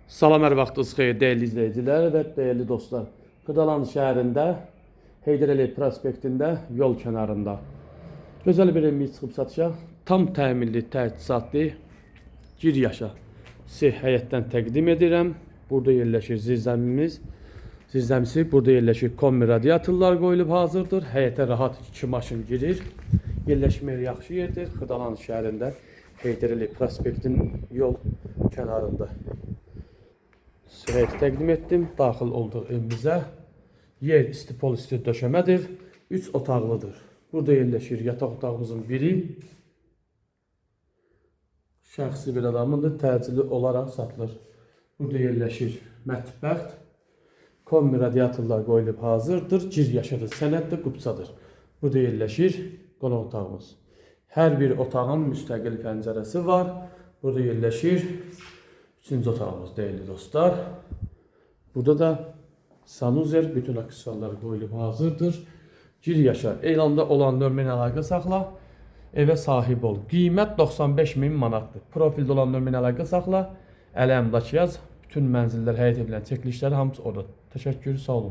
Salam, hər vaxtınız xeyir, dəyərli izləyicilər və dəyərli dostlar. Xırdalan şəhərində, Heydər Əliyev prospektində, yol kənarında gözəl bir evimiz çıxıb satışa. Tam təminli, təchizatlı, gir yaşa siz həyətdən təqdim edirəm. Burada yerləşir zirzəmimiz. Zirzəmisi burada yerləşir. Kombi radiatorlar qoyulub hazırdır. Həyətə rahat 2 maşın girir. Yerləşmə yeri yaxşı yerdir. Xırdalan şəhərində, Heydər Əliyev prospektinin yol kənarında. Sırayı təqdim etdim. Daxil olduq evimizə. Yer istipol isti döşəmədir. 3 otaqlıdır. Burada yerləşir yataq otağımızın biri. Şəxsi bir adamındır. Təcili olaraq satılır. Burada yerləşir mətbəx. Kombi radiatorlar qoyulub hazırdır. Gir yaşadır. Sənəddə qubsadır. Burada yerləşir qonaq otağımız. Hər bir otağın müstəqil pəncərəsi var. Burada yerləşir 3-cü otağımız değerli dostlar. Burada da sanuzer bütün aksesuarlar qoyulub hazırdır. Gir yaşa. Elanda olan nömrəni əlaqə saxla. Evə sahib ol. Qiymət 95.000 manatdır. Profildə olan nömrəni əlaqə saxla. Əl əmlak yaz. Bütün mənzillər, həyət evlərin çəkilişləri hamısı orada. Təşəkkür, sağ olun.